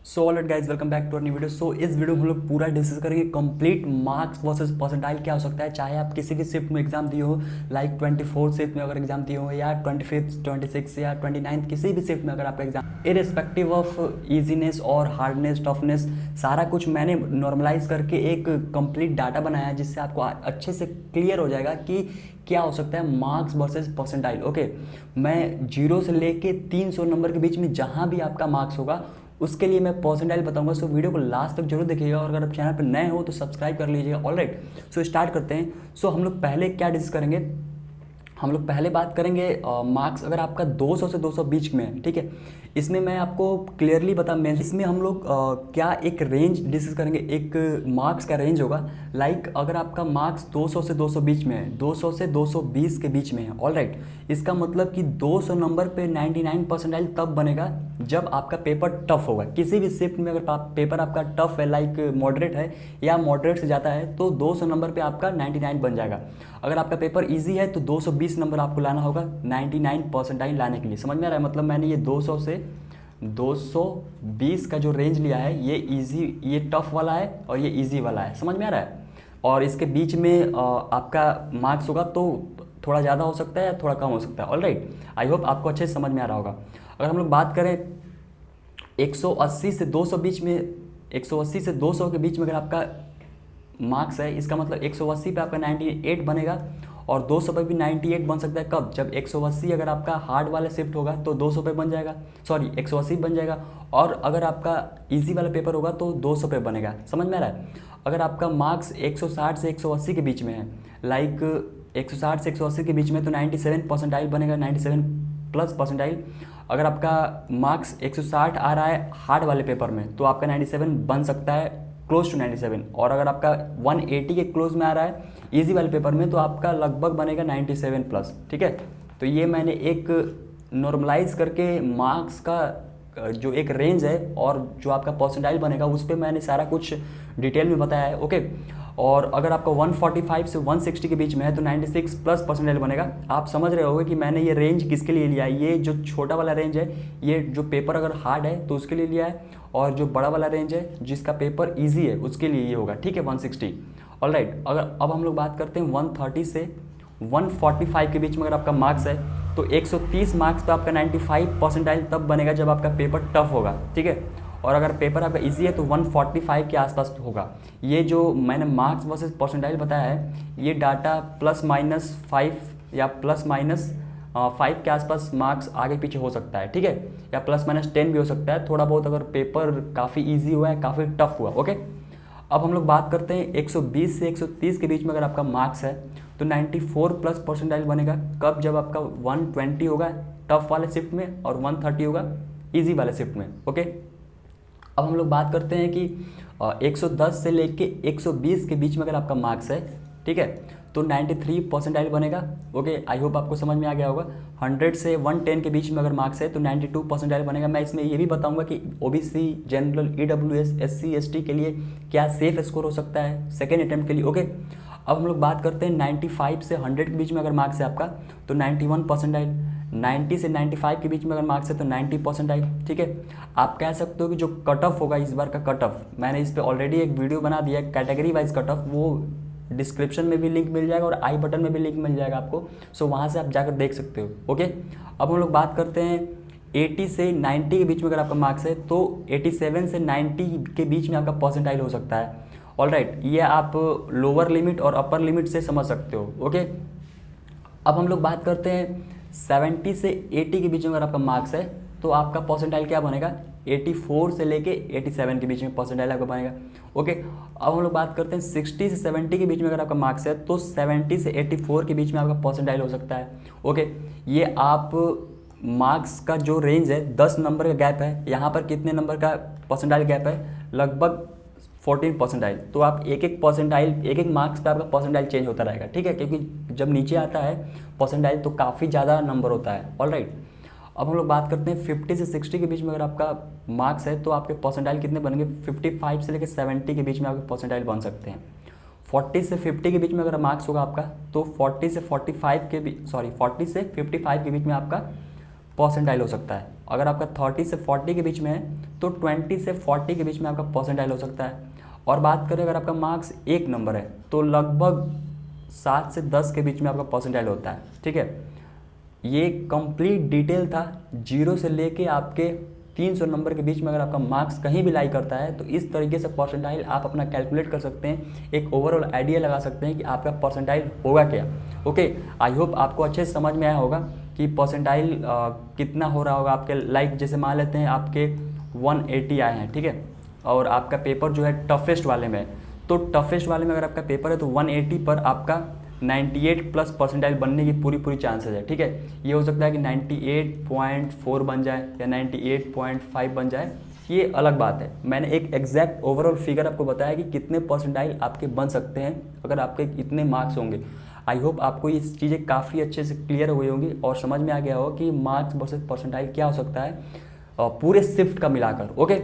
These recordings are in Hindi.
So alright guys, welcome back to our new video. So इस वीडियो में हम लोग पूरा डिस्कस करेंगे कंप्लीट मार्क्स वर्सेस परसेंटाइल क्या हो सकता है, चाहे आप किसी भी शिफ्ट में एग्जाम दिए हो, लाइक 24 शिफ्ट में अगर एग्जाम दिए हो या 25th 26 या 29th किसी भी शिफ्ट में अगर आपका एग्जाम, इरिस्पेक्टिव ऑफ ईजीनेस और हार्डनेस टफनेस, सारा कुछ मैंने नॉर्मलाइज करके एक कंप्लीट डाटा बनाया है जिससे आपको अच्छे से क्लियर हो जाएगा कि क्या हो सकता है मार्क्स वर्सेस परसेंटाइल। ओके, मैं 0 से लेके 300 नंबर के बीच में जहाँ भी आपका मार्क्स होगा उसके लिए मैं परसेंटाइल बताऊंगा। सो वीडियो को लास्ट तक जरूर देखिएगा और अगर आप चैनल पर नए हो तो सब्सक्राइब कर लीजिएगा। ऑलराइट, सो स्टार्ट करते हैं। सो हम लोग पहले क्या डिस्कस करेंगे, हम लोग पहले बात करेंगे मार्क्स अगर आपका 200 से 200 बीच में है, ठीक है। इसमें मैं आपको क्लियरली बता, मैं इसमें हम लोग क्या एक रेंज डिस्कस करेंगे, एक मार्क्स का रेंज होगा। लाइक अगर आपका मार्क्स 200 से 200 बीच में है, 200 से 220 के बीच में है, ऑलराइट, इसका मतलब कि 200 नंबर पे 99 परसेंटाइल तब बनेगा जब आपका पेपर टफ होगा। किसी भी शिफ्ट में अगर पेपर आपका टफ है, लाइक मॉडरेट है या मॉडरेट से जाता है, तो 200 नंबर पे आपका 99 बन जाएगा। अगर आपका पेपर इजी है तो 220 नंबर आपको लाना होगा 99 परसेंटाइल लाने के लिए। समझ में आ रहा है? मतलब मैंने ये 200 से 220 का जो रेंज लिया है, ये इजी, ये टफ वाला है और ये इजी वाला है। समझ में आ रहा है? और इसके बीच में आपका मार्क्स होगा तो थोड़ा ज़्यादा हो सकता है या थोड़ा कम हो सकता है। ऑलराइट, आई होप आपको अच्छे से समझ में आ रहा होगा। अगर हम लोग बात करें 180 से 200 बीच में, 180 से 200 के बीच में अगर आपका मार्क्स है, इसका मतलब 180 पे आपका 98 बनेगा और 200 पे भी 98 बन सकता है। कब? जब 180 अगर आपका हार्ड वाला शिफ्ट होगा तो 200 पे बन जाएगा, सॉरी 180 बन जाएगा। और अगर आपका इजी वाला पेपर होगा तो 200 पे बनेगा। समझ में आ रहा है? अगर आपका मार्क्स 160 से 180 के बीच में है, लाइक 160 से 180 के बीच में, तो 97 परसेंटाइल बनेगा, 97 प्लस परसेंटाइल। अगर आपका मार्क्स 160 आ रहा है हार्ड वाले पेपर में तो आपका 97 बन सकता है, क्लोज टू 97। और अगर आपका 180 के क्लोज में आ रहा है इजी वाले पेपर में तो आपका लगभग बनेगा 97 प्लस, ठीक है। तो ये मैंने एक नॉर्मलाइज करके मार्क्स का जो एक रेंज है और जो आपका परसेंटाइल बनेगा उस पर मैंने सारा कुछ डिटेल में बताया है। ओके, और अगर आपका 145 से 160 के बीच में है तो 96 प्लस परसेंटाइल बनेगा। आप समझ रहे होंगे कि मैंने ये रेंज किसके लिए लिया है। ये जो छोटा वाला रेंज है, ये जो पेपर अगर हार्ड है तो उसके लिए लिया है, और जो बड़ा वाला रेंज है जिसका पेपर ईजी है उसके लिए ये होगा, ठीक है, 160। ऑलराइट, अगर अब हम लोग बात करते हैं 130 से 145 के बीच में अगर आपका मार्क्स है तो 130 मार्क्स पे आपका 95 परसेंटाइल तब बनेगा जब आपका पेपर टफ होगा, ठीक है। और अगर पेपर आपका इजी है तो 145 के आसपास होगा। ये जो मैंने मार्क्स वर्सेस परसेंटाइल बताया है, ये डाटा प्लस माइनस 5 या प्लस माइनस 5 के आसपास मार्क्स आगे पीछे हो सकता है, ठीक है, या प्लस माइनस 10 भी हो सकता है थोड़ा बहुत, अगर पेपर काफ़ी ईजी हुआ है, काफ़ी टफ हुआ। ओके, अब हम लोग बात करते हैं 120 से 130 के बीच में अगर आपका मार्क्स है तो 94 प्लस परसेंटाइल बनेगा। कब? जब आपका 120 होगा टफ वाले शिफ्ट में और 130 होगा इजी वाले शिफ्ट में। ओके, अब हम लोग बात करते हैं कि 110 से लेके 120 के बीच में अगर आपका मार्क्स है, ठीक है, तो 93 परसेंटाइल बनेगा। ओके, आई होप आपको समझ में आ गया होगा। 100 से 110 के बीच में अगर मार्क्स है तो 92 परसेंटाइल बनेगा। मैं इसमें ये भी बताऊंगा कि OBC, general, EWS, SC, ST के लिए क्या सेफ स्कोर हो सकता है सेकेंड अटेम्प्ट के लिए। ओके, अब हम लोग बात करते हैं 95 से 100 के बीच में अगर मार्क्स है आपका तो 91 परसेंटाइल। 90 से 95 के बीच में अगर मार्क्स है तो 90 परसेंटाइल, ठीक है। आप कह सकते हो कि जो कट ऑफ होगा इस बार का कट ऑफ, मैंने इस पर ऑलरेडी एक वीडियो बना दिया है कैटेगरी वाइज कट ऑफ, वो डिस्क्रिप्शन में भी लिंक मिल जाएगा और आई बटन में भी लिंक मिल जाएगा आपको। सो वहाँ से आप जाकर देख सकते हो। ओके, अब हम लोग बात करते हैं 80 से 90 के बीच में अगर आपका मार्क्स है तो 87 से 90 के बीच में आपका परसेंटाइल हो सकता है। ऑलराइट, ये आप लोअर लिमिट और अपर लिमिट से समझ सकते हो। ओके, अब हम लोग बात करते हैं 70 से 80 के बीच में अगर आपका मार्क्स है तो आपका परसेंटाइल क्या बनेगा, 84 से लेके 87 के बीच में परसेंटाइल आपका बनेगा। ओके, अब हम लोग बात करते हैं 60 से 70 के बीच में अगर आपका मार्क्स है तो 70 से 84 के बीच में आपका परसेंटाइल हो सकता है। ओके, ये आप मार्क्स का जो रेंज है 10 नंबर का गैप है, यहाँ पर कितने नंबर का परसेंटाइल गैप है, लगभग 14 परसेंटाइल। तो आप एक एक परसेंटाइल, एक एक मार्क्स पे आपका परसेंटाइल चेंज होता रहेगा, ठीक है, क्योंकि जब नीचे आता है परसेंटाइल तो काफ़ी ज़्यादा नंबर होता है। ऑलराइट, अब हम लोग बात करते हैं 50 से 60 के बीच में अगर आपका मार्क्स है तो आपके परसेंटाइल कितने बनेंगे, 55 से लेकर 70 के बीच में आपके परसेंटाइल बन सकते हैं। 40 से 50 के बीच में अगर मार्क्स होगा आपका तो 40 से 45 के बीच, सॉरी 40 से 55 के बीच में आपका परसेंटाइल हो सकता है। अगर आपका 30 से 40 के बीच में है तो 20 से 40 के बीच में आपका परसेंटाइल हो सकता है। और बात करें अगर आपका मार्क्स 1 नंबर है तो लगभग 7 से 10 के बीच में आपका परसेंटाइल होता है। ठीक है, ये कंप्लीट डिटेल था, जीरो से लेके आपके 300 नंबर के बीच में अगर आपका मार्क्स कहीं भी लाई करता है तो इस तरीके से परसेंटाइल आप अपना कैलकुलेट कर सकते हैं, एक ओवरऑल आइडिया लगा सकते हैं कि आपका परसेंटाइल होगा क्या। ओके, आई होप आपको अच्छे से समझ में आया होगा कि परसेंटाइल कितना हो रहा होगा आपके। लाइक जैसे मान लेते हैं आपके 180 आए हैं, ठीक है, और आपका पेपर जो है टफेस्ट वाले में है, तो टफेस्ट वाले में अगर आपका पेपर है तो 180 पर आपका 98 प्लस परसेंटाइल बनने की पूरी चांसेस है। ठीक है, ये हो सकता है कि 98.4 बन जाए या 98.5 बन जाए, ये अलग बात है। मैंने एक एग्जैक्ट ओवरऑल फिगर आपको बताया कि कितने परसेंटाइल आपके बन सकते हैं अगर आपके इतने मार्क्स होंगे। आई होप आपको ये चीज़ें काफ़ी अच्छे से क्लियर हुई होंगी और समझ में आ गया होगा कि मार्क्स वर्सेस परसेंटाइल क्या हो सकता है पूरे शिफ्ट का मिलाकर। ओके,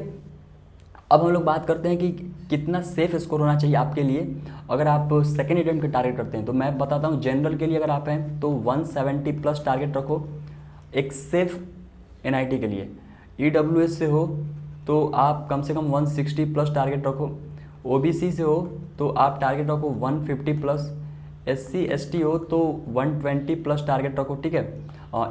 अब हम लोग बात करते हैं कि कितना सेफ स्कोर होना चाहिए आपके लिए अगर आप सेकेंड अटेम्प्ट के टारगेट करते हैं। तो मैं बताता हूँ, जनरल के लिए अगर आप हैं तो 170 प्लस टारगेट रखो एक सेफ एनआईटी के लिए। ईडब्ल्यूएस से हो तो आप कम से कम 160 प्लस टारगेट रखो, ओबीसी से हो तो आप टारगेट रखो 150 प्लस, एससी एसटी हो तो 120 प्लस टारगेट रखो। ठीक है,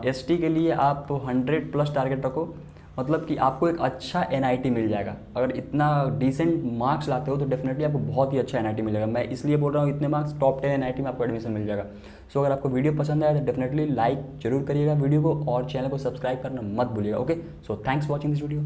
एसटी के लिए आप 100 प्लस टारगेट रखो, मतलब कि आपको एक अच्छा एनआईटी मिल जाएगा। अगर इतना डिसेंट मार्क्स लाते हो तो डेफिनेटली आपको बहुत ही अच्छा एनआईटी मिलेगा। मैं इसलिए बोल रहा हूँ इतने मार्क्स टॉप 10 एनआईटी में आपको एडमिशन मिल जाएगा। सो अगर आपको वीडियो पसंद आया तो डेफिनेटली लाइक जरूर करिएगा वीडियो को और चैनल को सब्सक्राइब करना मत भूलिएगा। Okay, so thanks for watching this video.